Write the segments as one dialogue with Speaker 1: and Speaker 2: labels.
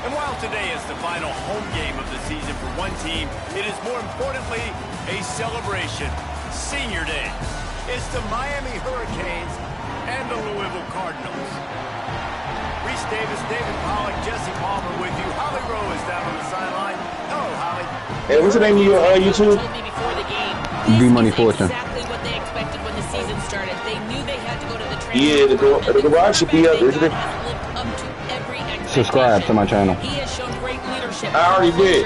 Speaker 1: And while today is the final home game of the season for one team, it is more importantly a celebration. Senior Day. It's the Miami Hurricanes and the Louisville Cardinals. Reese Davis, David Pollack, Jesse Palmer with you. Holly Rowe is down on the sideline. Hello, Holly.
Speaker 2: Hey, what's the name of your YouTube?
Speaker 3: D-Money Fortune.
Speaker 4: Exactly what they expected when the season started. They knew they had to go to the train.
Speaker 2: Yeah, the garage should be up, isn't it?
Speaker 3: Subscribe to my channel.
Speaker 4: He has shown great leadership.
Speaker 2: I already did.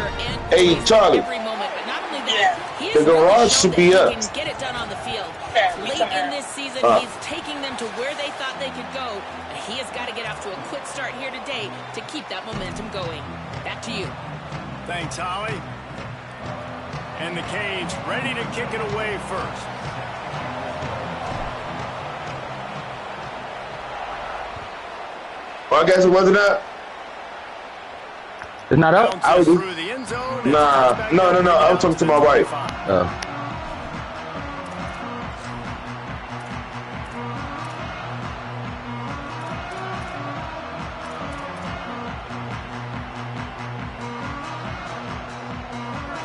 Speaker 2: Hey, Charlie.
Speaker 4: Every moment, but not only that, he
Speaker 2: The garage should be up.
Speaker 4: He can get it done on the field. Late in this season, he's taking them to where they thought they could go. And he has got to get off to a quick start here today to keep that momentum going. Back to you.
Speaker 1: Thanks, Holly. And the Canes ready to kick it away first.
Speaker 2: Well, I guess it wasn't up.
Speaker 3: It's not up?
Speaker 2: I was. Nah, no. I was talking to my wife.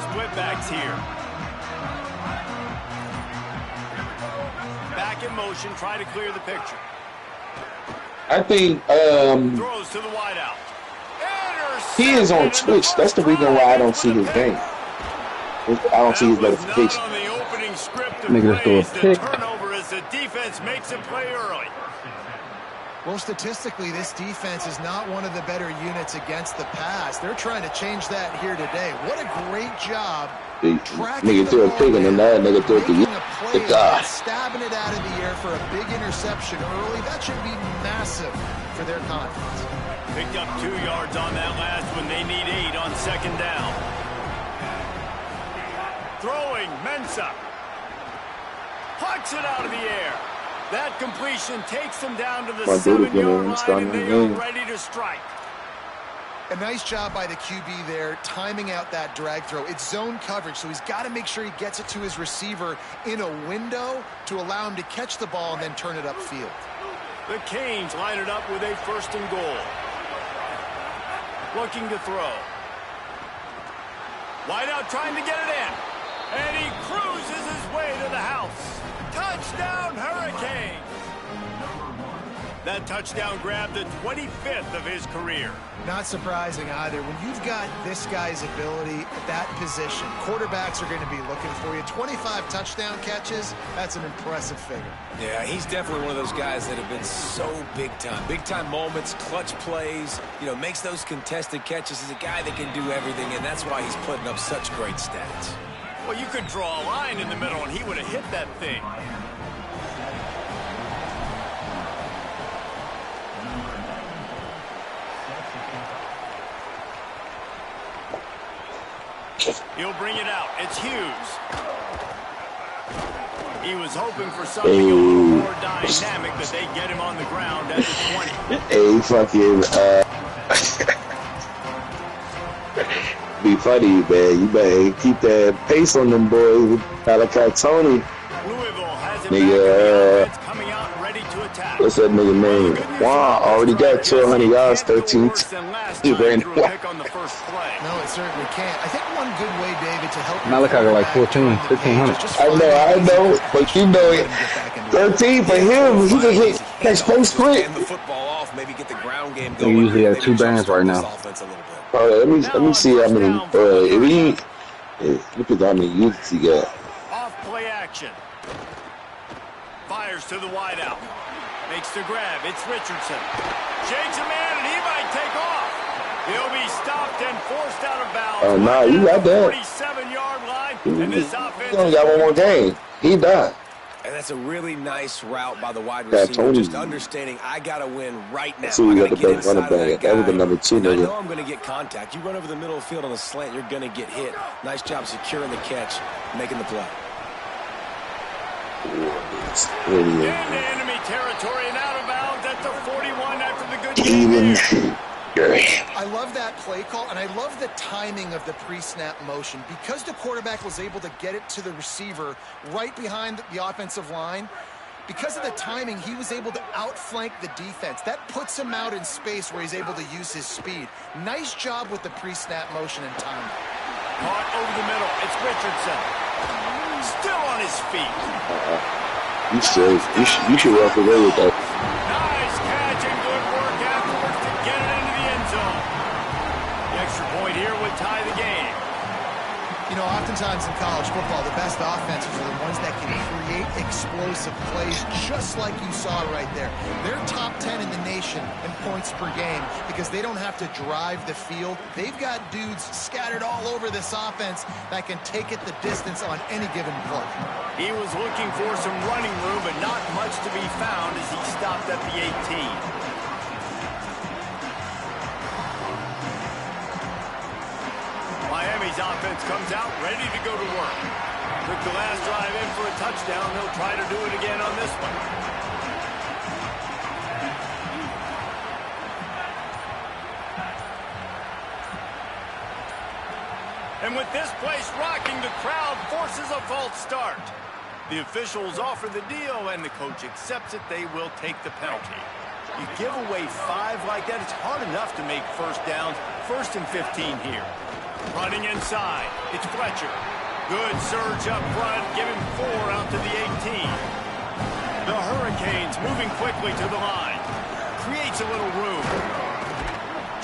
Speaker 1: Split backs here. Back in motion, try to clear the picture.
Speaker 2: I think
Speaker 1: Throws to the wideout.
Speaker 2: he is on Twitch. That's the reason why I don't see his game. I don't see his notification.
Speaker 3: Nigga just threw a pick.
Speaker 1: Turnover as the defense makes him play early.
Speaker 5: Well, statistically, this defense is not one of the better units against the pass. They're trying to change that here today. What a great job.
Speaker 2: Nigga threw a pick and then that nigga threw the guy.
Speaker 5: Stabbing it out of the air for a big interception early. That should be massive for their confidence.
Speaker 1: Picked up 2 yards on that last one. They need 8 on second down. Throwing, Mensah. Hucks it out of the air. That completion takes them down to the 7-yard line, and they are ready to strike.
Speaker 5: A nice job by the QB there, timing out that drag throw. It's zone coverage, so he's got to make sure he gets it to his receiver in a window to allow him to catch the ball and then turn it upfield.
Speaker 1: The Canes line it up with a 1st and goal. Looking to throw. Wide out trying to get it in. And he cruises his way to the house. Touchdown, Hurricanes! That touchdown grabbed the 25th of his career.
Speaker 5: Not surprising either. When you've got this guy's ability at that position, quarterbacks are going to be looking for you. 25 touchdown catches, that's an impressive figure.
Speaker 6: Yeah, he's definitely one of those guys that have been so big time. Big time moments, clutch plays, makes those contested catches. He's a guy that can do everything, and that's why he's putting up such great stats.
Speaker 1: Well, you could draw a line in the middle, and he would have hit that thing. He'll bring it out. It's Hughes. He was hoping for something a little more dynamic, that they get him on the ground at the 20.
Speaker 2: Hey, fucking, be funny, man. You better keep that pace on them boys. Malachi Tony.
Speaker 1: Louisville has it
Speaker 2: nigga,
Speaker 1: back. Coming out and ready to attack.
Speaker 2: What's that nigga name? Wow, already got 200 yards, 13. He ran.
Speaker 5: No, it certainly can't. I think one good way, David, to help
Speaker 3: Malachi got like 1,500.
Speaker 2: I know, but you know it. 13 for him. He just catch post quick.
Speaker 3: They usually have 2 bands right now.
Speaker 2: Let me see how many. Look at how many units he got.
Speaker 1: Off play action. Fires to the wideout. Makes the grab. It's Richardson. Shakes a man, and he might take off. He'll be stopped and forced out of bounds.
Speaker 2: Oh, no, you got that.
Speaker 1: 47-yard line, and this offense.
Speaker 2: He only got one more game. He done.
Speaker 6: And that's a really nice route by the wide receiver. Just understanding I got to win right now.
Speaker 2: So we got the best running back. That was the number 2
Speaker 6: I
Speaker 2: nigga.
Speaker 6: know I'm going to get contact. You run over the middle of the field on the slant, you're going to get hit. Nice job securing the catch, making the play.
Speaker 1: Into enemy territory and out of bounds at the 41 after the good game.
Speaker 5: I love that play call, and I love the timing of the pre-snap motion. Because the quarterback was able to get it to the receiver right behind the offensive line, Because of the timing, he was able to outflank the defense. That puts him out in space where he's able to use his speed. Nice job with the pre-snap motion and timing.
Speaker 1: Caught over the middle. It's Richardson. Still on his feet.
Speaker 2: You safe. You should walk away with that.
Speaker 1: Nice catch and good work afterwards to get it into the end zone. The extra point here would tie the game.
Speaker 5: You know, oftentimes in college football, the best offenses are the ones that can create explosive plays just like you saw right there. They're top 10 in the nation in points per game because they don't have to drive the field. They've got dudes scattered all over this offense that can take it the distance on any given play.
Speaker 1: He was looking for some running room, but not much to be found as he stopped at the 18. Miami's offense comes out ready to go to work. Took the last drive in for a touchdown. They'll try to do it again on this one. And with this place rocking, the crowd forces a false start. The officials offer the deal, and the coach accepts it. They will take the penalty. You give away 5 like that, it's hard enough to make first downs. 1st and 15 here. Running inside, it's Fletcher. Good surge up front, giving 4 out to the 18. The Hurricanes moving quickly to the line. Creates a little room.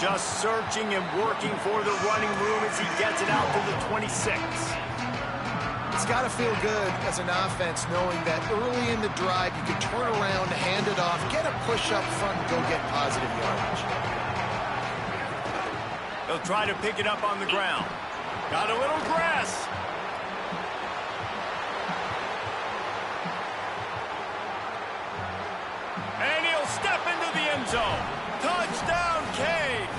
Speaker 1: Just searching and working for the running room as he gets it out to the 26.
Speaker 5: It's got to feel good as an offense knowing that early in the drive you can turn around, hand it off, get a push up front, and go get positive yardage.
Speaker 1: They'll try to pick it up on the ground. Got a little grass. And he'll step into the end zone. Touchdown, Canes.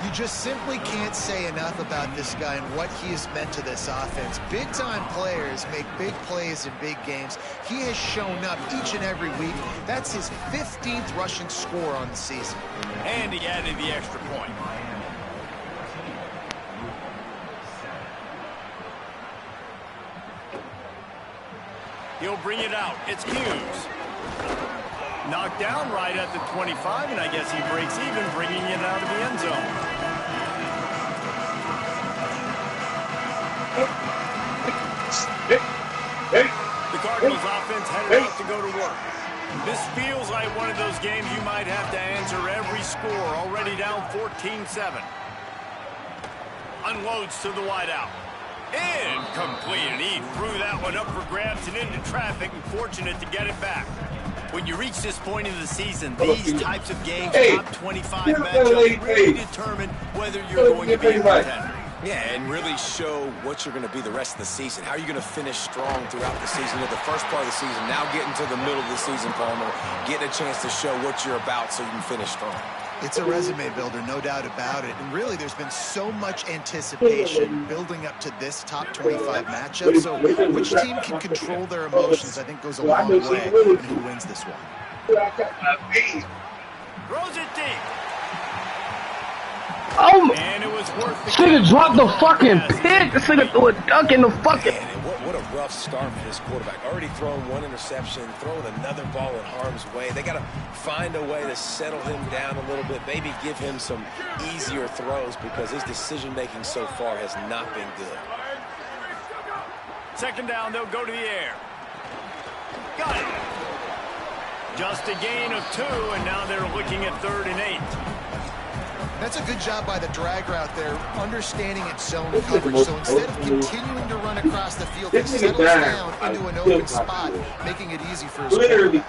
Speaker 5: You just simply can't say enough about this guy and what he has meant to this offense. Big-time players make big plays in big games. He has shown up each and every week. That's his 15th rushing score on the season.
Speaker 1: And he added the extra point. He'll bring it out. It's Hughes. Knocked down right at the 25, and I guess he breaks even, bringing it out of the end zone. The Cardinals offense headed out to go to work. This feels like one of those games you might have to answer every score. Already down 14-7. Unloads to the wideout. Incomplete, and he threw that one up for grabs and into traffic, and fortunate to get it back. When you reach this point in the season, these types of games, top 25 matchups, really determine whether you're going to be a contender.
Speaker 6: Yeah, and really show what you're going to be the rest of the season. How are you going to finish strong throughout the season? At the first part of the season, now getting to the middle of the season, Palmer, getting a chance to show what you're about so you can finish strong.
Speaker 5: It's a resume builder, no doubt about it. And really, there's been so much anticipation building up to this top 25 matchup. So which team can control their emotions, I think, goes a long way in who wins this one.
Speaker 1: Throws it deep.
Speaker 7: Oh,
Speaker 1: And it was worth the
Speaker 7: this nigga dropped the fucking pick. This nigga threw a duck in the fucking...
Speaker 6: Man, and what a rough start for this quarterback. Already throwing 1 interception, throwing another ball in harm's way. They got to find a way to settle him down a little bit, maybe give him some easier throws because his decision-making so far has not been good.
Speaker 1: 2nd down, they'll go to the air. Got it. Just a gain of 2, and now they're looking at 3rd and 8.
Speaker 5: That's a good job by the drag route there, understanding its zone coverage. So instead of continuing to run across the field, it settles down into an open spot, making it easy for his quarterback.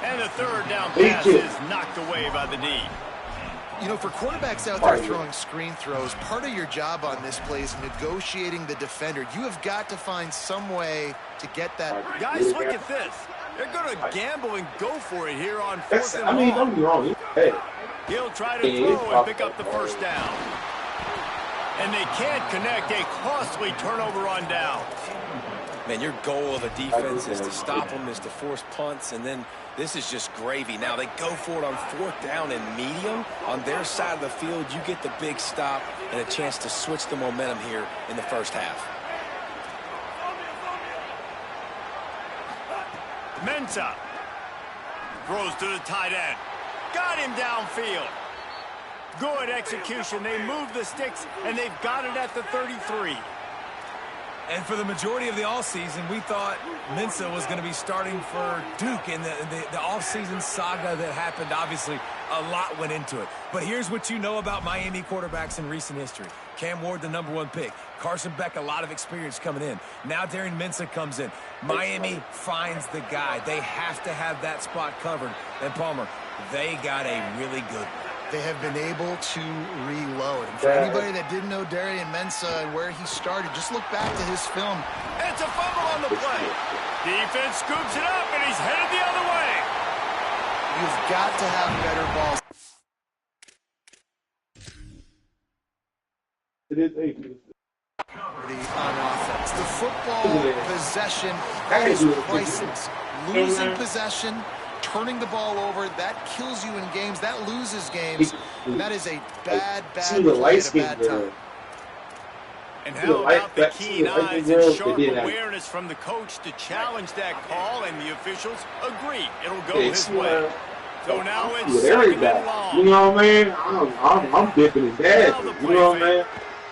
Speaker 1: And the 3rd down pass is knocked away by the D.
Speaker 5: You know, for quarterbacks out there throwing screen throws, part of your job on this play is negotiating the defender. You have got to find some way to get that.
Speaker 1: Guys, look at this. They're going to gamble and go for it here on 4th and long.
Speaker 2: I mean, don't be wrong. Hey.
Speaker 1: He'll try to throw and pick up the 1st down. And they can't connect. A costly turnover on down.
Speaker 6: Man, your goal of a defense is to stop them, is to force punts, and then this is just gravy. Now they go for it on 4th down and medium. On their side of the field, you get the big stop and a chance to switch the momentum here in the first half.
Speaker 1: Mensah throws to the tight end. Got him downfield. Good execution. They move the sticks, and they've got it at the 33.
Speaker 6: And for the majority of the offseason, we thought Mensah was going to be starting for Duke in the offseason saga that happened. Obviously, a lot went into it. But here's what you know about Miami quarterbacks in recent history. Cam Ward, the #1 pick. Carson Beck, a lot of experience coming in. Now Darren Mensah comes in. Miami finds the guy. They have to have that spot covered. And Palmer, they got a really good one.
Speaker 5: They have been able to reload. And for anybody that didn't know Darren Mensah and where he started, just look back to his film.
Speaker 1: It's a fumble on the play. Defense scoops it up, and he's headed the other way.
Speaker 5: You've got to have better balls. On offense. The football possession has prices. Losing possession, turning the ball over, that kills you in games. That loses games. And that is a bad play at a bad time.
Speaker 1: And how about the keen eyes and sharp awareness from the coach to challenge that call, and the officials agree it'll go his way. So now it's second and long.
Speaker 2: You know what I mean? I'm dipping in that. You know what I mean?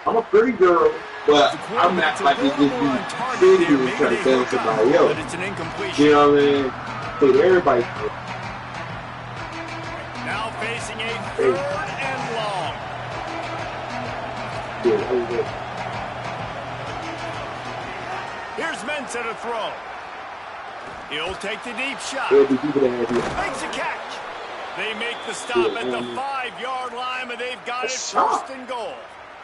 Speaker 2: I'm a pretty girl, but I'm not like this dude who's trying to tell somebody else.
Speaker 1: But it's an incompletion.
Speaker 2: You know what I mean? But everybody.
Speaker 1: Now facing a third and long. Here's Mensah to throw. He'll take the deep shot. Makes a catch. They make the stop at the 5-yard line, and they've got it first and goal.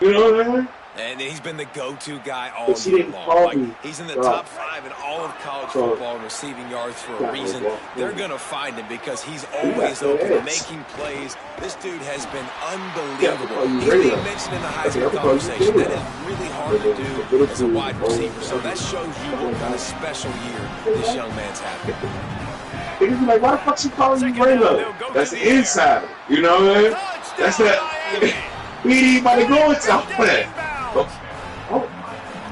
Speaker 2: You know what I mean?
Speaker 6: And he's been the go-to guy all year long. Like, he's in the top 5 in all of college football in receiving yards for a reason. They're going to find him because he's always open, making plays. This dude has been unbelievable. He's being mentioned in the Heisman conversation. That is really hard to do as a wide receiver. So that shows you what kind of special year this young man's having.
Speaker 2: They're like, why the fuck she calling you Rainbow? That's the inside. You know what I mean? That's that. We ain't even about to go into that.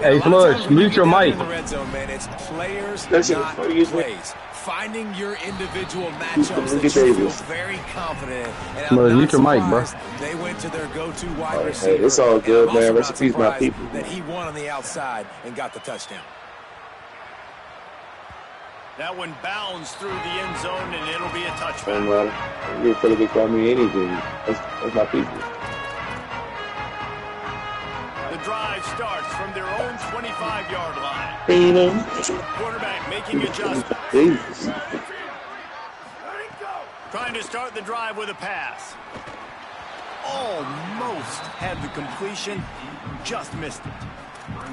Speaker 7: Hey, Flush, mute your mic.
Speaker 6: In the red zone, man, it's players, not plays. Finding your individual matchups that you feel very confident in.
Speaker 7: Flush, mute your mic, bro.
Speaker 6: They went to their go-to wide receiver.
Speaker 2: Hey, it's all good, man. Rest in peace, my people.
Speaker 6: That he won on the outside and got the touchdown.
Speaker 1: That one bounds through the end zone, and it'll be a touchdown.
Speaker 2: You're pretty big for me anything. That's my people.
Speaker 1: The drive starts from their own 25-yard line. Quarterback making adjustments. Trying to start the drive with a pass. Almost had the completion, just missed it.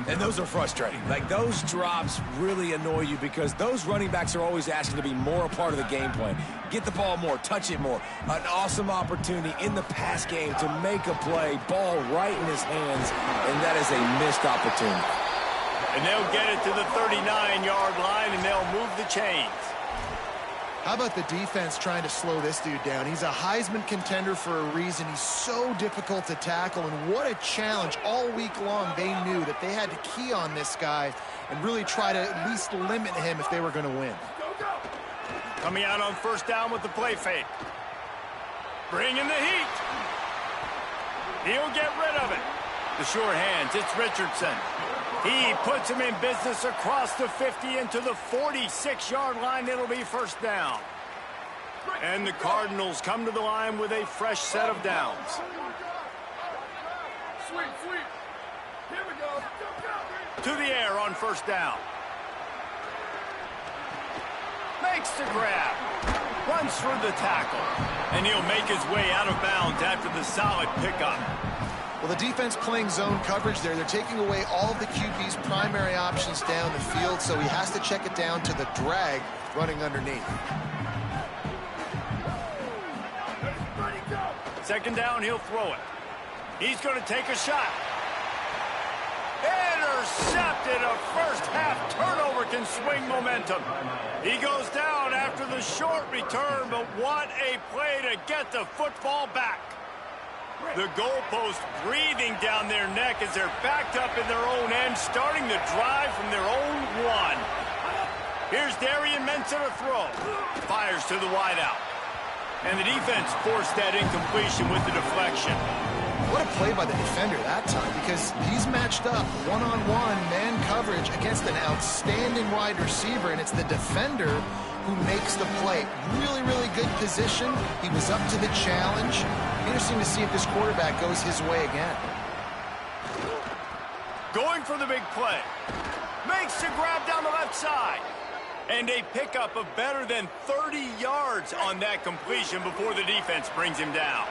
Speaker 6: And those are frustrating. Like, those drops really annoy you because those running backs are always asking to be more a part of the game plan. Get the ball more, touch it more. An awesome opportunity in the pass game to make a play, ball right in his hands, and that is a missed opportunity.
Speaker 1: And they'll get it to the 39-yard line, and they'll move the chains.
Speaker 5: How about the defense trying to slow this dude down? He's a Heisman contender for a reason. He's so difficult to tackle, and what a challenge. All week long, they knew that they had to key on this guy and really try to at least limit him if they were going to win.
Speaker 1: Coming out on first down with the play fake. Bringing the heat. He'll get rid of it. The sure hands, it's Richardson. He puts him in business across the 50 into the 46-yard line. It'll be first down. And the Cardinals come to the line with a fresh set of downs.
Speaker 8: Sweet. Here we go.
Speaker 1: To the air on first down. Makes the grab. Runs through the tackle. And he'll make his way out of bounds after the solid pickup.
Speaker 5: Well, the defense playing zone coverage there. They're taking away all of the QB's primary options down the field, so he has to check it down to the drag running underneath.
Speaker 1: Second down, he'll throw it. He's going to take a shot. Intercepted. A first-half turnover can swing momentum. He goes down after the short return, but what a play to get the football back. The goalpost breathing down their neck as they're backed up in their own end, starting the drive from their own one. Here's Darian Mensah to throw. Fires to the wideout. And the defense forced that incompletion with the deflection.
Speaker 5: What a play by the defender that time, because he's matched up one-on-one man coverage against an outstanding wide receiver, and it's the defender who makes the play. Really, really good position. He was up to the challenge. Interesting to see if this quarterback goes his way again.
Speaker 1: Going for the big play. Makes the grab down the left side. And a pickup of better than 30 yards on that completion before the defense brings him down.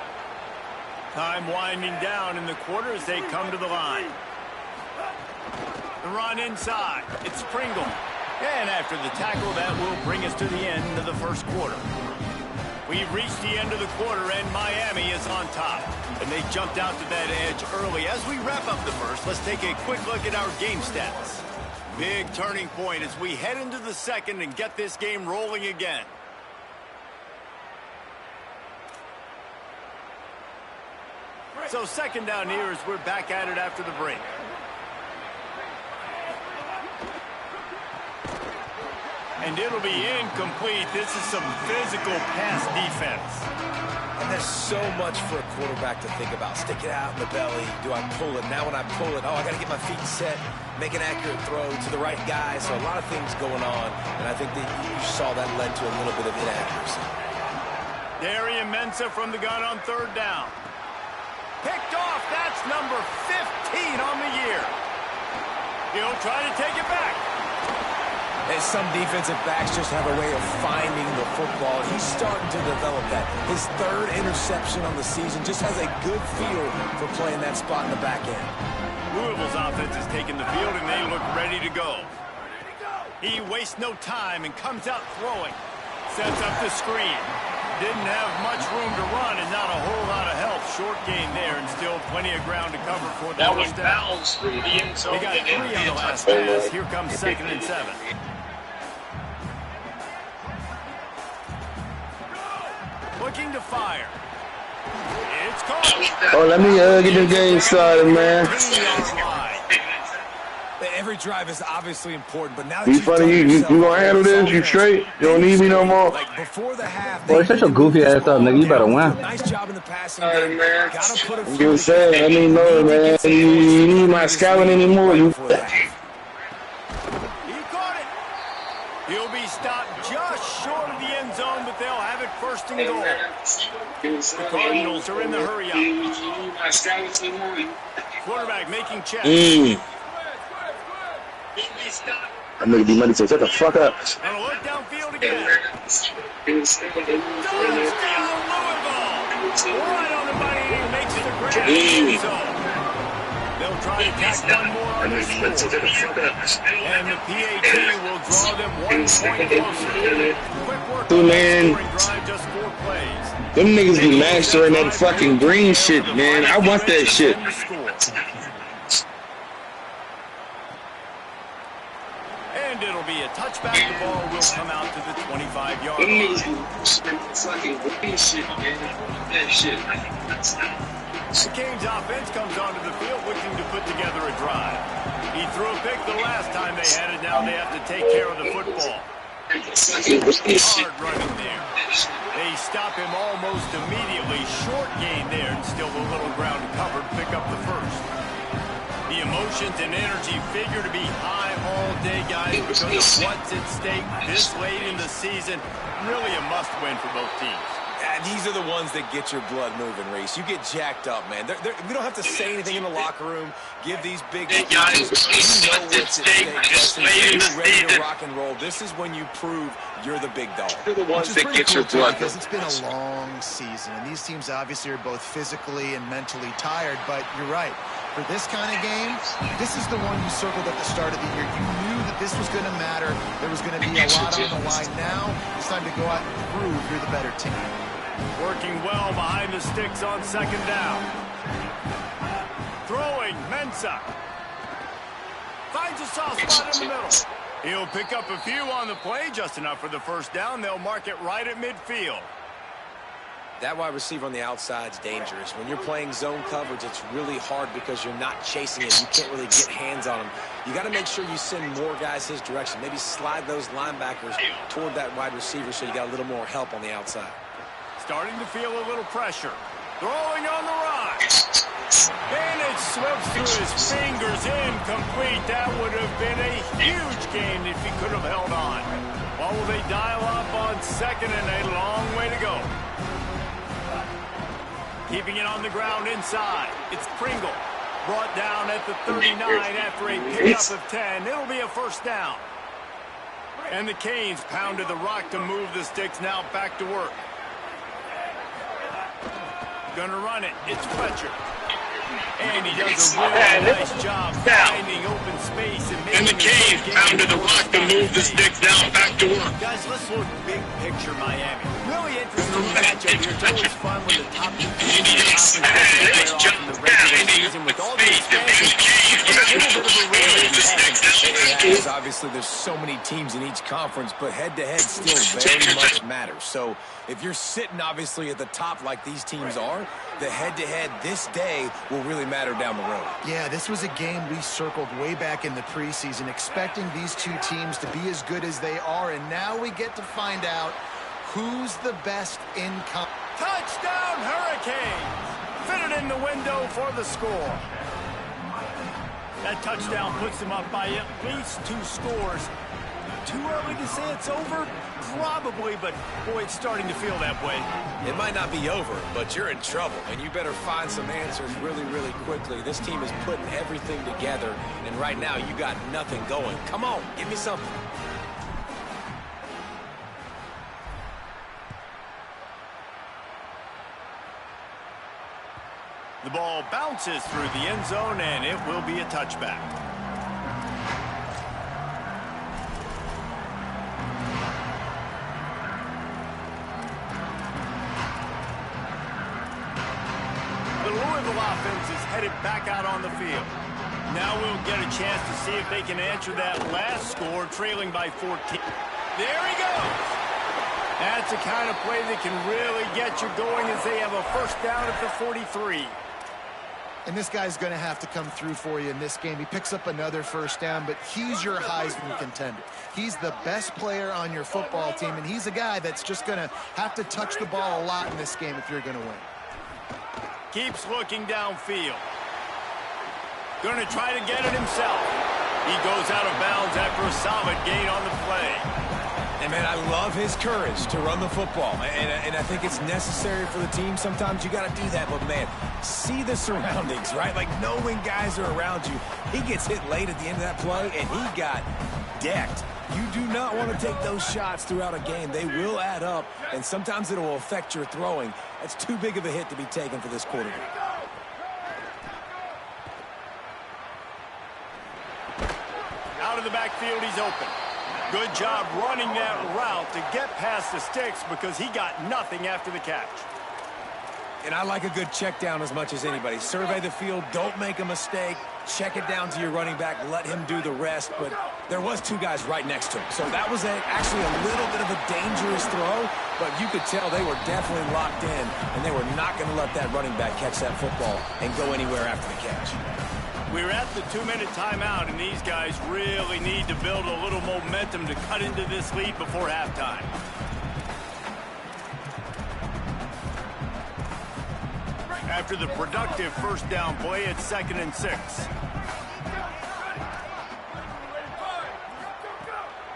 Speaker 1: Time winding down in the quarter as they come to the line. The run inside. It's Pringle. And after the tackle, that will bring us to the end of the first quarter. We've reached the end of the quarter, and Miami is on top. And they jumped out to that edge early. As we wrap up the first, let's take a quick look at our game stats. Big turning point as we head into the second and get this game rolling again. So second down here as we're back at it after the break. And it'll be incomplete. This is some physical pass defense.
Speaker 6: And there's so much for a quarterback to think about. Stick it out in the belly. Do I pull it? Now when I pull it, I got to get my feet set, make an accurate throw to the right guy. So a lot of things going on. And I think that you saw that led to a little bit of inaccuracy.
Speaker 1: Darian Mensah from the gun on third down. Picked off. That's number 15 on the year. He'll try to take it back.
Speaker 6: And some defensive backs just have a way of finding the football. He's starting to develop that. His third interception on the season just has a good feel for playing that spot in the back end.
Speaker 1: Louisville's offense has taken the field, and they look ready to go. He wastes no time and comes out throwing. Sets up the screen. Didn't have much room to run and not a whole lot of help. Short gain there and still plenty of ground to cover for the first down. They got 3 on the last pass. Here comes 2nd and 7. Looking to fire. It's caught.
Speaker 7: Oh, let me get the game started, man.
Speaker 6: Every drive is obviously important, but now
Speaker 7: You funny, you gonna handle this? You straight? You don't need me no more?
Speaker 6: Like before the half,
Speaker 7: Boy, shut your goofy ass up, nigga. You better win.
Speaker 6: Nice job in the passing game. Gotta put it
Speaker 7: I'm just saying, let me know, man. You need my scouting anymore? You.
Speaker 1: He caught it. He'll be stopped just short of the end zone, but they'll have it 1st and goal. The Cardinals are in the hurry up. Quarterback making checks.
Speaker 7: I'm gonna be money, so shut the fuck up.
Speaker 1: And a look downfield again. Touchdown, Louisville. Right on the money. Makes the grab in the zone. They'll try to tack one more on the score. And the PAT will draw them 1 point closer. Quick work on the scoring drive, just 4 plays.
Speaker 7: Them niggas be mastering that fucking green shit, man. I want that shit.
Speaker 1: And it'll be a touchback. The ball will come out to the 25-yard line.
Speaker 2: Fucking green shit, man. That shit.
Speaker 1: The Canes offense comes onto the field looking to put together a drive. He threw a pick the last time they had it. Now they have to take care of the football. Hard running there. They stop him almost immediately. Short gain there and still a little ground covered. Pick up the first. The emotions and energy figure to be high all day, guys, because of what's at stake this late in the season. Really a must-win for both teams.
Speaker 6: These are the ones that get your blood moving, Reese. You get jacked up, man. We don't have to say anything in the locker room. Give these big speeches. You know what's at stake. You're ready to rock and roll. This is when you prove you're the big dog.
Speaker 2: You're the ones that get your blood moving.
Speaker 5: Because it's been a long season, and these teams obviously are both physically and mentally tired, but you're right. For this kind of game, this is the one you circled at the start of the year. You knew that this was going to matter. There was going to be a lot on the line. Now it's time to go out and prove you're the better team.
Speaker 1: Working well behind the sticks on 2nd down. Throwing, Mensah. Finds a soft spot in the middle. He'll pick up a few on the play, just enough for the first down. They'll mark it right at midfield.
Speaker 6: That wide receiver on the outside is dangerous. When you're playing zone coverage, it's really hard because you're not chasing it. You can't really get hands on him. You got to make sure you send more guys his direction. Maybe slide those linebackers toward that wide receiver so you got a little more help on the outside.
Speaker 1: Starting to feel a little pressure. Throwing on the run. And it slips through his fingers, incomplete. That would have been a huge gain if he could have held on. Well, will they dial up on second and a long way to go? Keeping it on the ground inside. It's Pringle. Brought down at the 39 after a pickup of 10. It'll be a first down. And the Canes pounded the rock to move the sticks. Now back to work. Gonna run it. It's Fletcher. And he does a really nice job finding open space and the Canes pounded the rock to move the sticks. Now back to work. Guys, let's look big picture Miami. Really interesting matchup here. It's always fun when the top two teams in the regular season with all the expansion.
Speaker 6: Obviously, there's so many teams in each conference, but head-to-head still very much matters. So if you're sitting, obviously, at the top like these teams are, the head-to-head this day will really matter down the road.
Speaker 5: Yeah, this was a game we circled way back in the preseason, expecting these two teams to be as good as they are, and now we get to find out who's the best in
Speaker 1: Touchdown, Hurricanes! Fitted in the window for the score. That touchdown puts them up by at least 2 scores. Too early to say it's over? Probably, but boy, it's starting to feel that way.
Speaker 6: It might not be over, but you're in trouble, and you better find some answers really, really quickly. This team is putting everything together, and right now you got nothing going. Come on, give me something.
Speaker 1: The ball bounces through the end zone, and it will be a touchback. The Louisville offense is headed back out on the field. Now we'll get a chance to see if they can answer that last score, trailing by 14. There he goes. That's the kind of play that can really get you going as they have a first down at the 43.
Speaker 5: And this guy's going to have to come through for you in this game. He picks up another first down, but he's your Heisman contender. He's the best player on your football team, and he's a guy that's just going to have to touch the ball a lot in this game if you're going to win.
Speaker 1: Keeps looking downfield. Going to try to get it himself. He goes out of bounds after a solid gain on the play.
Speaker 6: And, man, I love his courage to run the football. And I think it's necessary for the team. Sometimes you got to do that. But, man, see the surroundings, right? Like, knowing guys are around you. He gets hit late at the end of that play, and he got decked. You do not want to take those shots throughout a game. They will add up, and sometimes it will affect your throwing. That's too big of a hit to be taken for this quarterback.
Speaker 1: Out of the backfield, he's open. Good job running that route to get past the sticks because he got nothing after the catch.
Speaker 6: And I like a good check down as much as anybody. Survey the field, don't make a mistake, check it down to your running back, let him do the rest. But there was 2 guys right next to him. So that was actually a little bit of a dangerous throw, but you could tell they were definitely locked in, and they were not going to let that running back catch that football and go anywhere after the catch.
Speaker 1: We're at the 2-minute timeout, and these guys really need to build a little momentum to cut into this lead before halftime. After the productive first down play, it's 2nd and 6.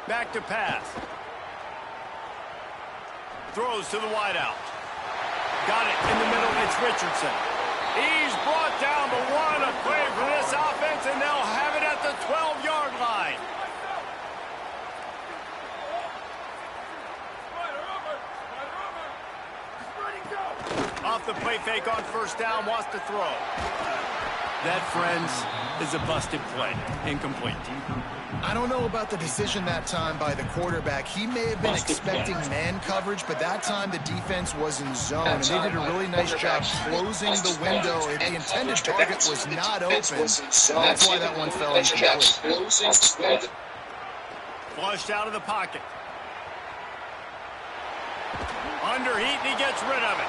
Speaker 1: Back to pass. Throws to the wideout. Got it in the middle. It's Richardson. He's brought down the 1, a play for this offense, and they'll have it at the 12-yard line. Off the play fake on first down, wants to throw. That, friends, is a busted play. Incomplete.
Speaker 5: I don't know about the decision that time by the quarterback. He may have been expecting man coverage, but that time the defense was in zone, and they did a really nice job closing the window. The intended target was not open, and that's why that one fell incomplete.
Speaker 1: Flushed out of the pocket. Under heat, and he gets rid of it.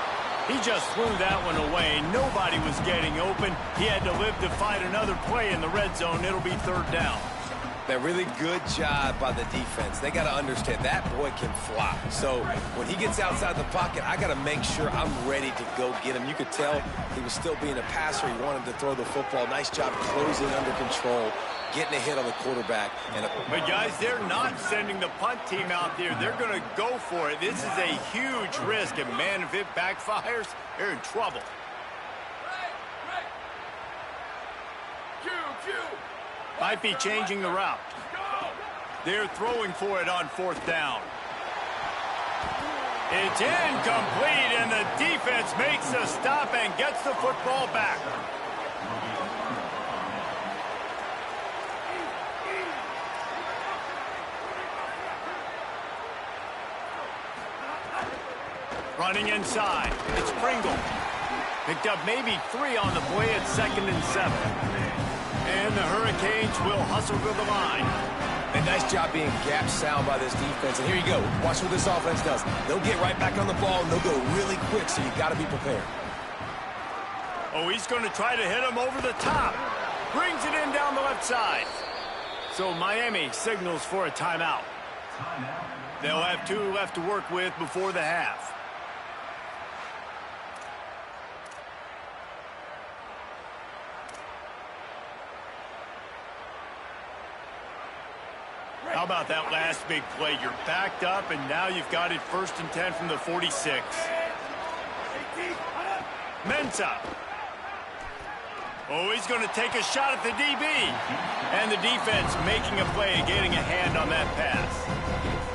Speaker 1: He just threw that one away. Nobody was getting open. He had to live to fight another play in the red zone. It'll be 3rd down.
Speaker 6: That really good job by the defense. They got to understand that boy can fly. So when he gets outside the pocket, I got to make sure I'm ready to go get him. You could tell he was still being a passer. He wanted to throw the football. Nice job closing under control, getting a hit on the quarterback.
Speaker 1: But, guys, they're not sending the punt team out there. They're going to go for it. This is a huge risk, and, man, if it backfires, they're in trouble. Might be changing the route. They're throwing for it on 4th down. It's incomplete, and the defense makes a stop and gets the football back. Running inside. It's Pringle. Picked up maybe 3 on the play at 2nd and 7. And the Hurricanes will hustle to the line.
Speaker 6: A nice job being gap sound by this defense. And here you go. Watch what this offense does. They'll get right back on the ball, and they'll go really quick, so you got to be prepared.
Speaker 1: Oh, he's going to try to hit him over the top. Brings it in down the left side. So Miami signals for a timeout. They'll have 2 left to work with before the half. How about that last big play? You're backed up, and now you've got it 1st and 10 from the 46. Mensah. Oh, he's going to take a shot at the DB. And the defense making a play, getting a hand on that pass.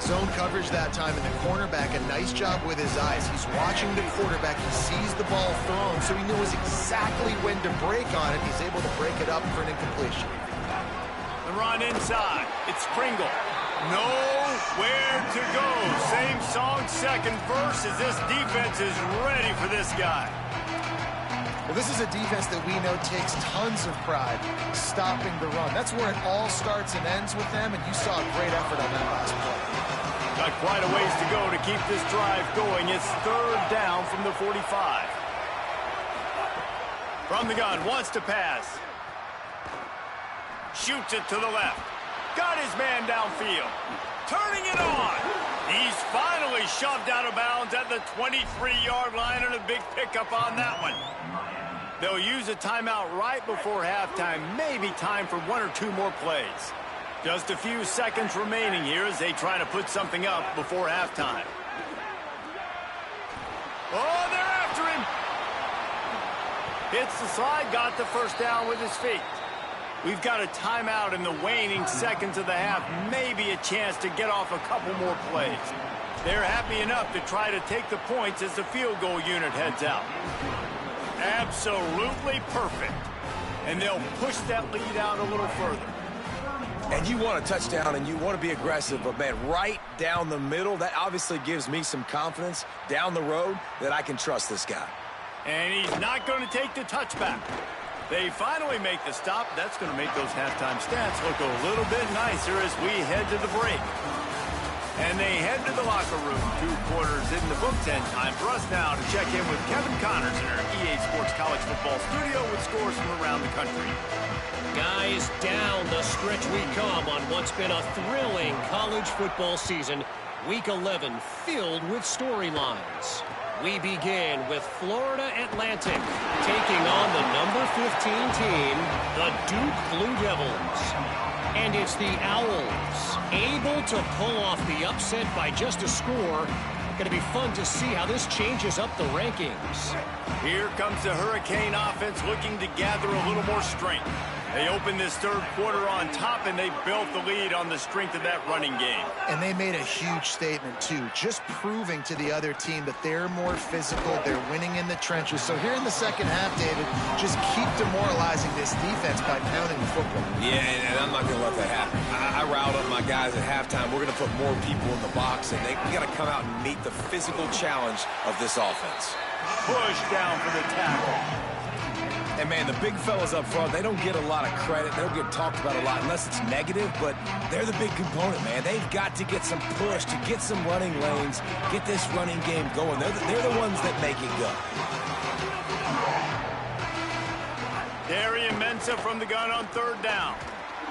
Speaker 5: Zone coverage that time, and the cornerback, a nice job with his eyes. He's watching the quarterback. He sees the ball thrown, so he knows exactly when to break on it. He's able to break it up for an incompletion.
Speaker 1: The run inside. It's Pringle. Nowhere to go. Same song, 2nd verse, as this defense is ready for this guy.
Speaker 5: Well, this is a defense that we know takes tons of pride stopping the run. That's where it all starts and ends with them, and you saw a great effort on that last play.
Speaker 1: Got quite a ways to go to keep this drive going. It's 3rd down from the 45. From the gun, wants to pass. Shoots it to the left. Got his man downfield. Turning it on. He's finally shoved out of bounds at the 23-yard line, and a big pickup on that one. They'll use a timeout right before halftime. Maybe time for 1 or 2 more plays. Just a few seconds remaining here as they try to put something up before halftime. Oh, they're after him. Hits the slide, got the 1st down with his feet. We've got a timeout in the waning seconds of the half. Maybe a chance to get off a couple more plays. They're happy enough to try to take the points as the field goal unit heads out. Absolutely perfect. And they'll push that lead out a little further.
Speaker 6: And you want a touchdown, and you want to be aggressive, but, man, right down the middle, that obviously gives me some confidence down the road that I can trust this guy.
Speaker 1: And he's not going to take the touchback. They finally make the stop. That's going to make those halftime stats look a little bit nicer as we head to the break. And they head to the locker room. 2 quarters in the books, and time for us now to check in with Kevin Connors in our EA Sports College Football studio with scores from around the country.
Speaker 9: Guys, down the stretch we come on what's been a thrilling college football season. Week 11 filled with storylines. We begin with Florida Atlantic taking on the number 15 team, the Duke Blue Devils. And it's the Owls able to pull off the upset by just a score. Going to be fun to see how this changes up the rankings.
Speaker 1: Here comes the Hurricane offense looking to gather a little more strength. They opened this 3rd quarter on top, and they built the lead on the strength of that running game.
Speaker 5: And they made a huge statement, too, just proving to the other team that they're more physical, they're winning in the trenches. So here in the second half, David, just keep demoralizing this defense by pounding the football.
Speaker 6: Yeah, and I'm not going to let that happen. I riled up my guys at halftime. We're going to put more people in the box, and we got to come out and meet the physical challenge of this offense.
Speaker 1: Push down for the tackle.
Speaker 6: And, man, the big fellas up front, they don't get a lot of credit. They don't get talked about a lot unless it's negative, but they're the big component, man. They've got to get some push, to get some running lanes, get this running game going. They're the ones that make it go.
Speaker 1: Darian Mensah from the gun on third down.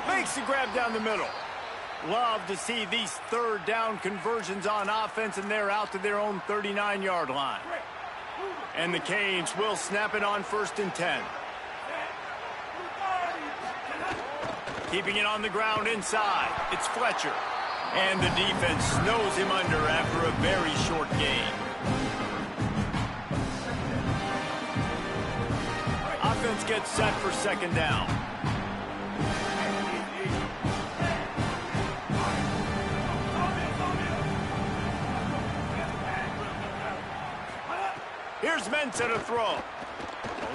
Speaker 1: Makes the grab down the middle. Love to see these third down conversions on offense, and they're out to their own 39-yard line. And the Canes will snap it on 1st and 10. Keeping it on the ground inside. It's Fletcher. And the defense snows him under after a very short gain. Offense gets set for 2nd down. Here's Mensah to throw. Well,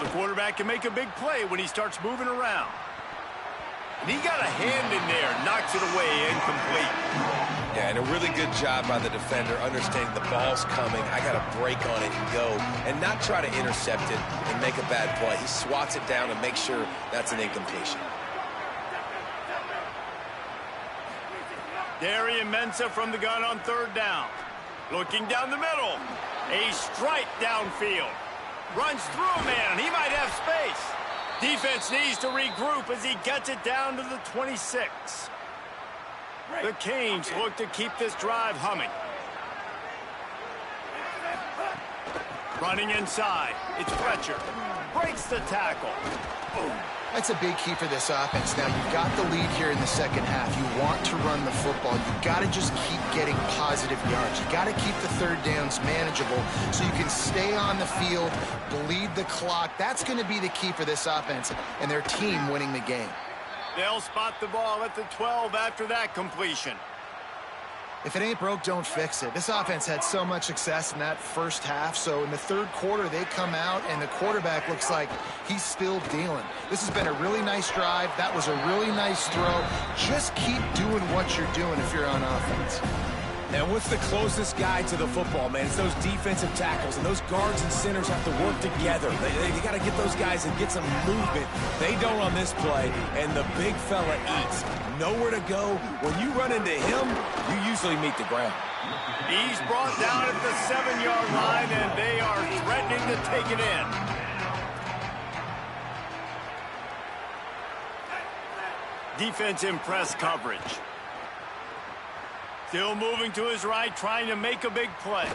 Speaker 1: the quarterback can make a big play when he starts moving around. And he got a hand in there, knocks it away, incomplete.
Speaker 6: Yeah, and a really good job by the defender understanding the ball's coming. I got to break on it and go, and not try to intercept it and make a bad play. He swats it down and makes sure that's an incompletion.
Speaker 1: Darian Mensah from the gun on 3rd down. Looking down the middle. A strike downfield. Runs through a man. He might have space. Defense needs to regroup as he gets it down to the 26. The Canes look to keep this drive humming. Running inside. It's Fletcher. Breaks the tackle.
Speaker 5: That's a big key for this offense. Now, you've got the lead here in the 2nd half. You want to run the football. You've got to just keep getting positive yards. You've got to keep the third downs manageable so you can stay on the field, bleed the clock. That's going to be the key for this offense and their team winning the game.
Speaker 1: They'll spot the ball at the 12 after that completion.
Speaker 5: If it ain't broke, don't fix it. This offense had so much success in that first half, so in the 3rd quarter, they come out, and the quarterback looks like he's still dealing. This has been a really nice drive. That was a really nice throw. Just keep doing what you're doing if you're on offense.
Speaker 6: And what's the closest guy to the football, man? It's those defensive tackles, and those guards and centers have to work together. They got to get those guys and get some movement. They don't on this play, and the big fella eats. Nowhere to go. When you run into him, you usually meet the ground.
Speaker 1: He's brought down at the 7-yard line, and they are threatening to take it in. Defense in press coverage. Still moving to his right, trying to make a big play.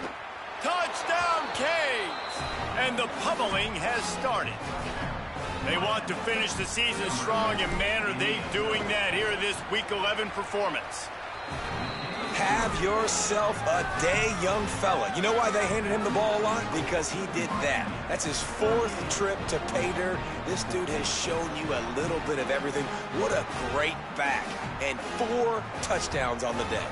Speaker 1: Touchdown, Canes! And the pummeling has started. They want to finish the season strong, and man, are they doing that here in this Week 11 performance.
Speaker 6: Have yourself a day, young fella. You know why they handed him the ball a lot? Because he did that. That's his 4th trip to pay dirt. This dude has shown you a little bit of everything. What a great back. And 4 touchdowns on the day.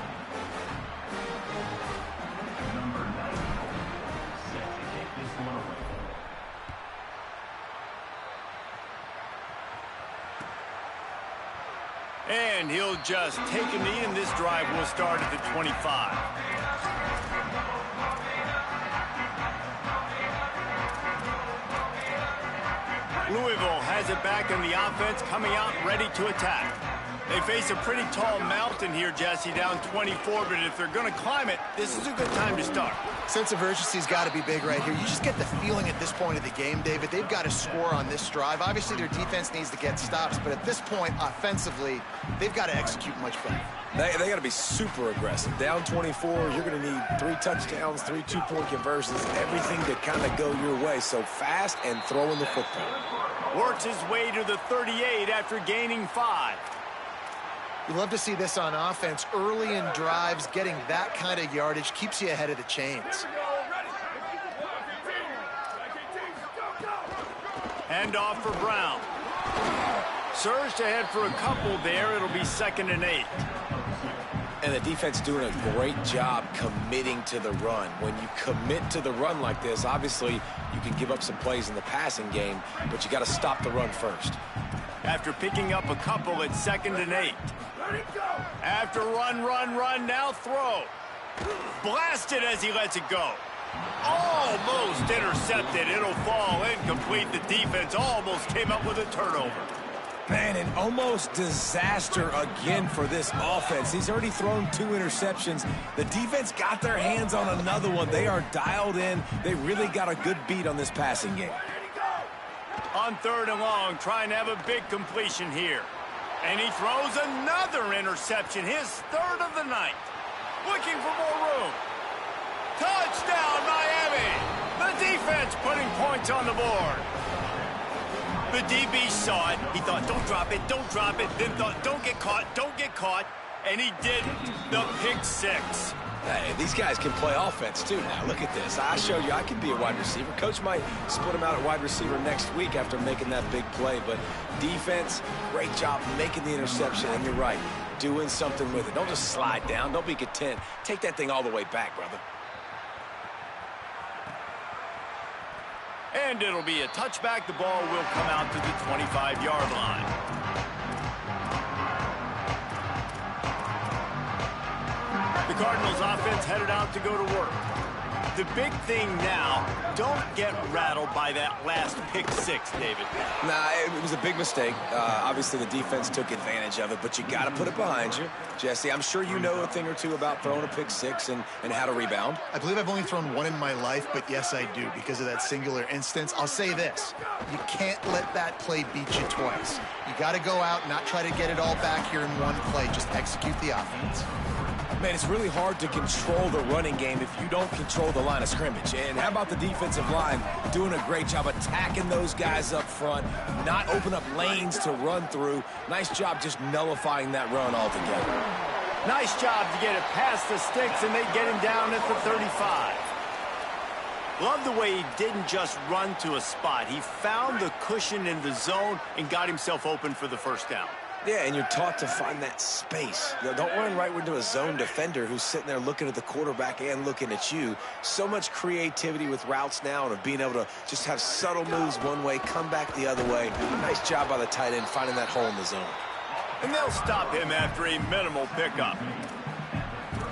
Speaker 1: And he'll just take a knee, and this drive will start at the 25. Louisville has it back in the offense, coming out ready to attack. They face a pretty tall mountain here, Jesse, down 24, but if they're going to climb it, this is a good time to start.
Speaker 5: Sense of urgency's got to be big right here. You just get the feeling at this point of the game, David, they've got to score on this drive. Obviously, their defense needs to get stops, but at this point, offensively, they've got to execute much better.
Speaker 6: They got to be super aggressive. Down 24, you're going to need 3 touchdowns, 3 two-point conversions, everything to kind of go your way. So fast and throwing the football.
Speaker 1: Works his way to the 38 after gaining 5.
Speaker 5: You love to see this on offense. Early in drives, getting that kind of yardage keeps you ahead of the chains.
Speaker 1: Hand off for Brown. Surged ahead for a couple there. It'll be 2nd and 8.
Speaker 6: And the defense doing a great job committing to the run. When you commit to the run like this, obviously you can give up some plays in the passing game, but you got to stop the run first.
Speaker 1: After picking up a couple, it's 2nd and 8. After run, now throw. Blasted as he lets it go. Almost intercepted. It'll fall incomplete. The defense almost came up with a turnover.
Speaker 6: Man, an almost disaster again for this offense. He's already thrown 2 interceptions. The defense got their hands on another one. They are dialed in. They really got a good beat on this passing game.
Speaker 1: On 3rd and long, trying to have a big completion here. And he throws another interception, his 3rd of the night. Looking for more room. Touchdown, Miami! The defense putting points on the board. The DB saw it. He thought, don't drop it, don't drop it. Then thought, don't get caught, don't get caught. And he didn't. The pick 6.
Speaker 6: Hey, these guys can play offense, too. Now, look at this. I showed you I can be a wide receiver. Coach might split him out at wide receiver next week after making that big play. But defense, great job making the interception. And you're right, doing something with it. Don't just slide down. Don't be content. Take that thing all the way back, brother.
Speaker 1: And it'll be a touchback. The ball will come out to the 25-yard line. The Cardinals offense headed out to go to work. The big thing now, don't get rattled by that last pick 6, David.
Speaker 6: Nah, it was a big mistake. Obviously, the defense took advantage of it, but you got to put it behind you. Jesse, I'm sure you know a thing or two about throwing a pick 6 and how to rebound.
Speaker 5: I believe I've only thrown 1 in my life, but yes, I do because of that singular instance. I'll say this. You can't let that play beat you twice. You got to go out, not try to get it all back here in one play. Just execute the offense.
Speaker 6: Man, it's really hard to control the running game if you don't control the line of scrimmage. And how about the defensive line doing a great job attacking those guys up front, not open up lanes to run through. Nice job just nullifying that run altogether.
Speaker 1: Nice job to get it past the sticks, and they get him down at the 35. Love the way he didn't just run to a spot. He found the cushion in the zone and got himself open for the first down.
Speaker 6: Yeah, and you're taught to find that space. You know, don't run right into a zone defender who's sitting there looking at the quarterback and looking at you. So much creativity with routes now and of being able to just have subtle moves one way, come back the other way. Nice job by the tight end finding that hole in the zone.
Speaker 1: And they'll stop him after a minimal pickup.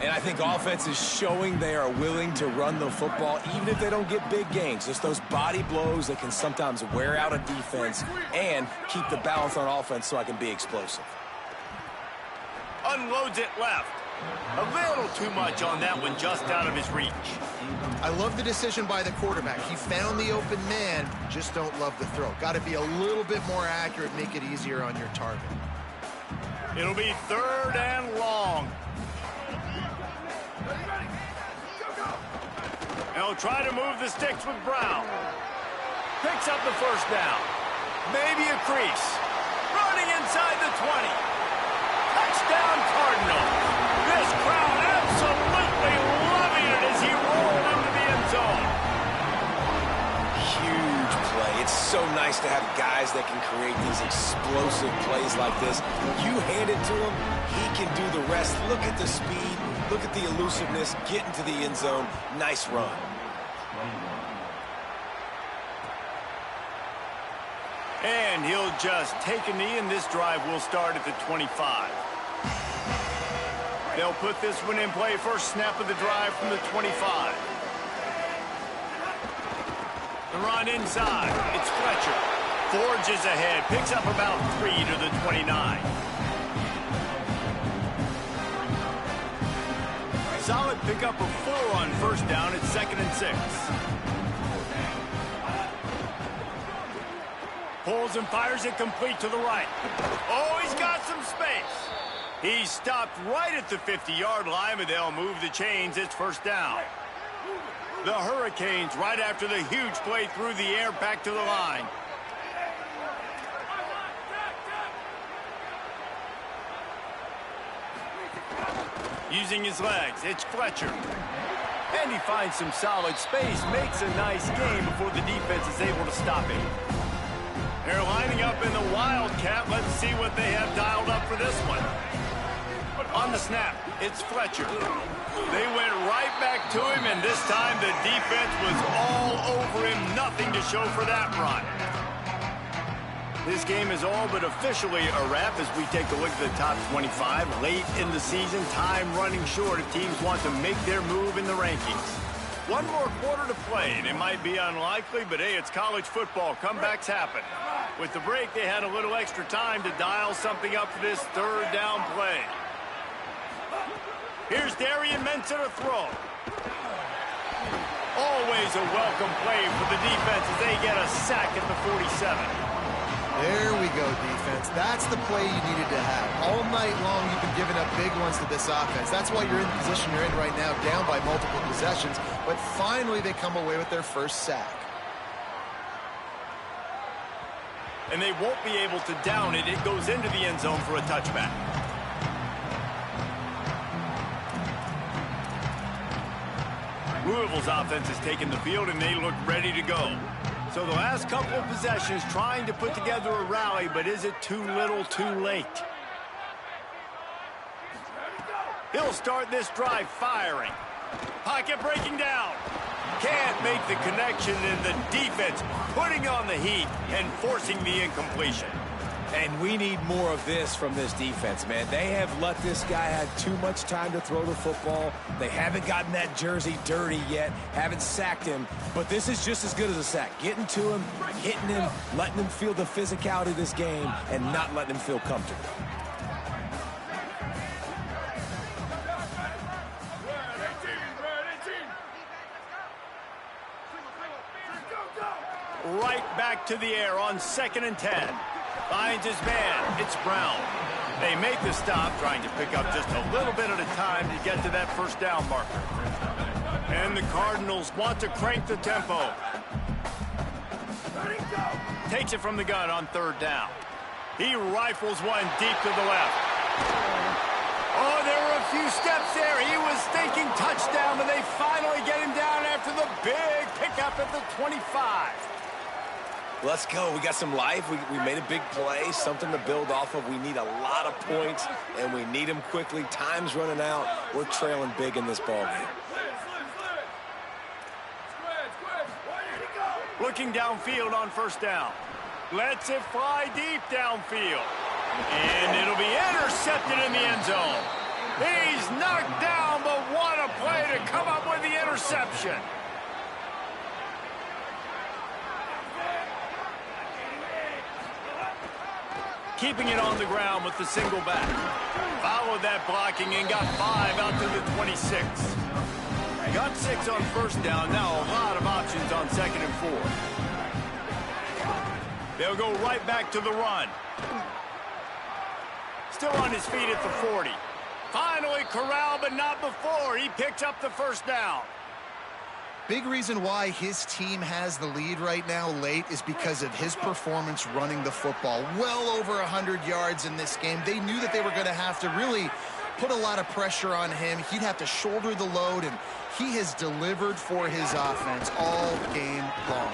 Speaker 6: And I think offense is showing they are willing to run the football, even if they don't get big gains. Just those body blows that can sometimes wear out a defense and keep the balance on offense so I can be explosive.
Speaker 1: Unloads it left. A little too much on that one, just out of his reach.
Speaker 5: I love the decision by the quarterback. He found the open man, just don't love the throw. Got to be a little bit more accurate, make it easier on your target.
Speaker 1: It'll be 3rd and long. They'll try to move the sticks with Brown. Picks up the first down. Maybe a crease. Running inside the 20. Touchdown, Cardinals. This crowd absolutely loving it as he rolled into the end zone.
Speaker 6: Huge play. It's so nice to have guys that can create these explosive plays like this. You hand it to him, he can do the rest. Look at the speed. Look at the elusiveness, get into the end zone. Nice run.
Speaker 1: And he'll just take a knee, and this drive will start at the 25. They'll put this one in play. First snap of the drive from the 25. The run inside. It's Fletcher. Forges ahead. Picks up about 3 to the 29. Solid pickup of 4 on first down. It's 2nd and 6. Pulls and fires it complete to the right. Oh, he's got some space. He stopped right at the 50-yard line, but they'll move the chains. It's first down. The Hurricanes, right after the huge play through the air, back to the line. Using his legs, it's Fletcher. And he finds some solid space, makes a nice game before the defense is able to stop him. They're lining up in the Wildcat. Let's see what they have dialed up for this one. On the snap, it's Fletcher. They went right back to him, and this time the defense was all over him. Nothing to show for that run. This game is all but officially a wrap as we take a look at the top 25. Late in the season, time running short if teams want to make their move in the rankings. One more quarter to play, and it might be unlikely, but hey, it's college football. Comebacks happen. With the break, they had a little extra time to dial something up for this third down play. Here's Darian Mensah to throw. Always a welcome play for the defense as they get a sack at the 47.
Speaker 5: There we go, defense. That's the play you needed to have. All night long, you've been giving up big ones to this offense. That's why you're in the position you're in right now, down by multiple possessions. But finally, they come away with their first sack.
Speaker 1: And they won't be able to down it. It goes into the end zone for a touchback. Louisville's offense has taken the field, and they look ready to go. So the last couple of possessions trying to put together a rally, but is it too little too late? He'll start this drive firing. Pocket breaking down. Can't make the connection, and the defense putting on the heat and forcing the incompletion.
Speaker 6: And we need more of this from this defense, man. They have let this guy have too much time to throw the football. They haven't gotten that jersey dirty yet, haven't sacked him. But this is just as good as a sack. Getting to him, hitting him, letting him feel the physicality of this game, and not letting him feel comfortable.
Speaker 1: Right back to the air on 2nd and 10. Finds his man. It's Brown. They make the stop, trying to pick up just a little bit at a time to get to that first down marker. And the Cardinals want to crank the tempo. Takes it from the gun on 3rd down. He rifles one deep to the left. Oh, there were a few steps there. He was thinking touchdown, but they finally get him down after the big pickup at the 25.
Speaker 6: Let's go. We got some life. We made a big play, something to build off of. We need a lot of points, and we need them quickly. Time's running out. We're trailing big in this ballgame.
Speaker 1: Looking downfield on 1st down. Lets it fly deep downfield. And it'll be intercepted in the end zone. He's knocked down, but what a play to come up with the interception. Keeping it on the ground with the single back. Followed that blocking and got 5 out to the 26. Got 6 on 1st down. Now a lot of options on 2nd and 4. They'll go right back to the run. Still on his feet at the 40. Finally corralled, but not before. He picks up the 1st down.
Speaker 5: Big reason why his team has the lead right now late is because of his performance running the football. Well over 100 yards in this game. They knew that they were going to have to really put a lot of pressure on him. He'd have to shoulder the load, and he has delivered for his offense all game long.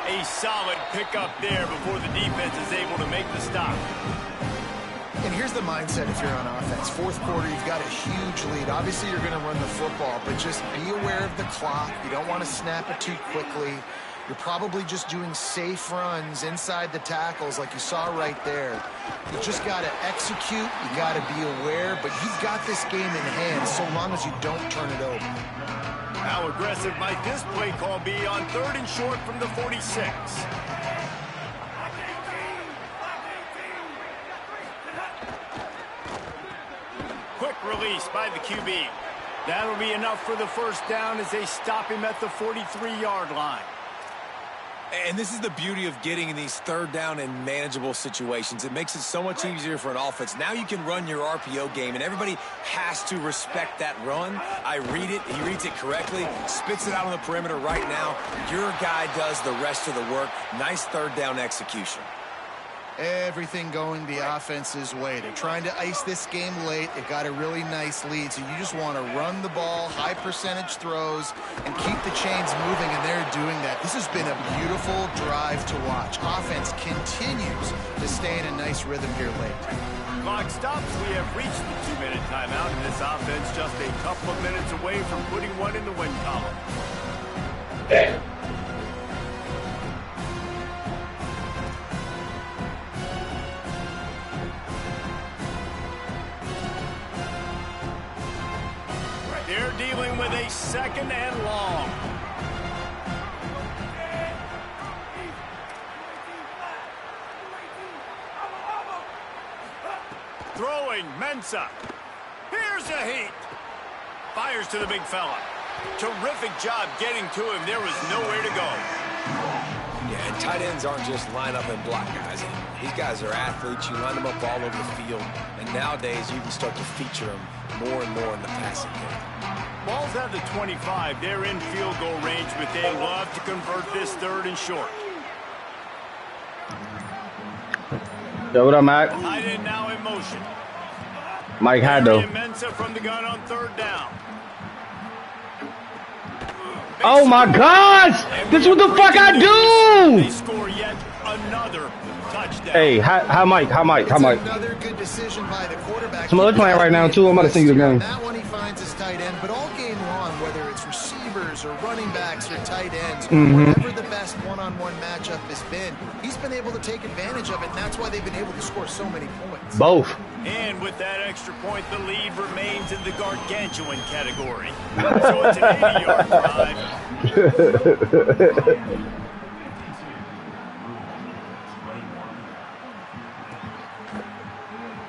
Speaker 1: A solid pickup there before the defense is able to make the stop.
Speaker 5: And here's the mindset if you're on offense. 4th quarter, you've got a huge lead. Obviously, you're going to run the football, but just be aware of the clock. You don't want to snap it too quickly. You're probably just doing safe runs inside the tackles like you saw right there. You just got to execute. You got to be aware, but you've got this game in hand so long as you don't turn it over.
Speaker 1: How aggressive might this play call be on 3rd and short from the 46? Quick release by the QB. That'll be enough for the 1st down as they stop him at the 43-yard line.
Speaker 6: And this is the beauty of getting in these 3rd down and manageable situations. It makes it so much easier for an offense. Now you can run your RPO game, and everybody has to respect that run. I read it. He reads it correctly, spits it out on the perimeter right now. Your guy does the rest of the work. Nice 3rd down execution.
Speaker 5: Everything going the offense's way. They're trying to ice this game late. They've got a really nice lead, so you just want to run the ball, high percentage throws, and keep the chains moving, and they're doing that. This has been a beautiful drive to watch. Offense continues to stay in a nice rhythm here late.
Speaker 1: Clock stops. We have reached the 2-minute timeout, and this offense just a couple of minutes away from putting one in the win column.
Speaker 2: Damn.
Speaker 1: They're dealing with a 2nd and throwing. Mensah. Here's a heat. Fires to the big fella. Terrific job getting to him. There was nowhere to go.
Speaker 6: Yeah, and tight ends aren't just line up and block guys. These guys are athletes. You line them up all over the field. And nowadays, you can start to feature them more and more in the passing game.
Speaker 1: Ball's at the 25. They're in field goal range, but they love to convert this 3rd and short.
Speaker 7: Yo, what up, Mac?
Speaker 1: Tight end now in motion.
Speaker 7: Mike Haddo.
Speaker 1: Mensah from the gun on 3rd down.
Speaker 7: Oh my gosh! This is what the fuck I do!
Speaker 1: They score yet another touchdown.
Speaker 7: Hey, how Mike?
Speaker 5: Another good decision by the quarterback.
Speaker 7: Smudge playing right now too. I'm about to sing you the game.
Speaker 5: That one he finds his tight end, but all game long, whether it's receivers or running backs or tight ends, whatever the best one-on-one matchup has been, he's been able to take advantage of it, and that's why they've been able to score so many points.
Speaker 7: Both.
Speaker 1: And with that extra point, the lead remains in the gargantuan category. So it's an 80-yard drive.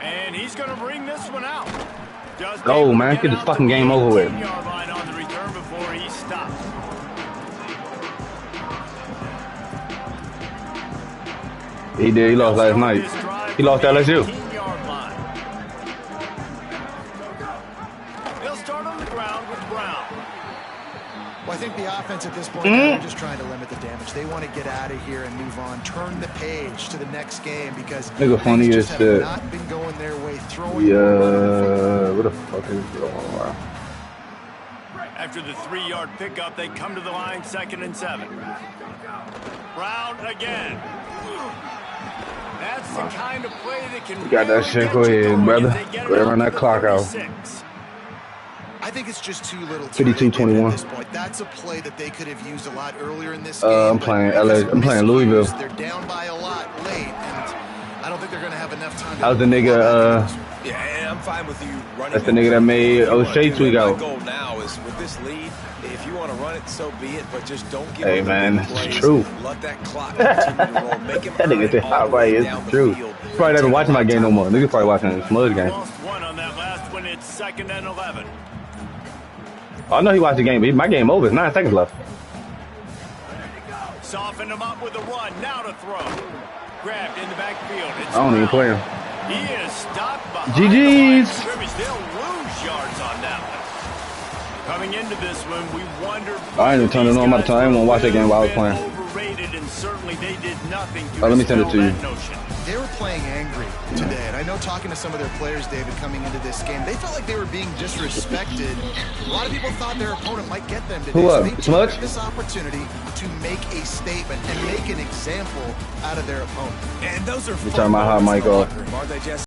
Speaker 1: And he's going to bring this one out.
Speaker 7: Go, man. Get this fucking game over with.
Speaker 1: 10-yard line on the return before he stops.
Speaker 7: He did. He lost last night. He lost LSU.
Speaker 1: They'll start on the ground with Brown.
Speaker 5: Well, I think the offense at this point, they're just trying to limit the damage. They want to get out of here and move on, turn the page to the next game because
Speaker 7: nigga funny as shit.
Speaker 5: Not been going their way. Throwing.
Speaker 7: What the fuck is going on?
Speaker 1: After the 3-yard pickup, they come to the line, 2nd and 7. Brown again. That's the kind of play that can.
Speaker 7: You got that shit. Go ahead, brother. Go ahead, run that clock out.
Speaker 5: I think it's just too little.
Speaker 7: 52-21.
Speaker 5: At this point, that's a play that they could have used a lot earlier in this game.
Speaker 7: I'm playing Louisville.
Speaker 5: They're down by a lot late, and I don't think they're going to have enough time.
Speaker 7: How's the nigga?
Speaker 6: Yeah, I'm fine with you running.
Speaker 7: That's the nigga that made O'Shea tweak out.
Speaker 6: My goal now is with this lead. If you want to run it, so be it. But just don't give.
Speaker 7: Hey man, it's true.
Speaker 6: Let that clock continue to roll. Make him
Speaker 7: that nigga said, "How right? It's true." He's probably not even watching my game no more. Niggas probably watching the Smudge game.
Speaker 1: Lost one on that last one. It's 2nd and 11.
Speaker 7: I know he watched the game, but my game over. It's 9 seconds left.
Speaker 1: Soften him up with a run. Now to throw. Grabbed in the backfield.
Speaker 7: I don't even play him.
Speaker 1: He is stopped behind
Speaker 7: GG's.
Speaker 1: the scrimmage. They'll lose yards on that one. Coming into this one, we wondered.
Speaker 7: I ain't even turning on my time. I didn't want to watch that game while I was playing.
Speaker 1: Overrated, and certainly they did nothing to
Speaker 7: let me send it to you.
Speaker 1: notion.
Speaker 5: They were playing angry today, and I know talking to some of their players, David, coming into this game, they felt like they were being disrespected. A lot of people thought their opponent might get them today.
Speaker 7: Who
Speaker 5: So
Speaker 7: up?
Speaker 5: they took
Speaker 7: Smudge?
Speaker 5: this opportunity to make a statement and make an example out of their opponent.
Speaker 6: And those are
Speaker 7: You talking about how Mike
Speaker 6: aren't they, Jesse?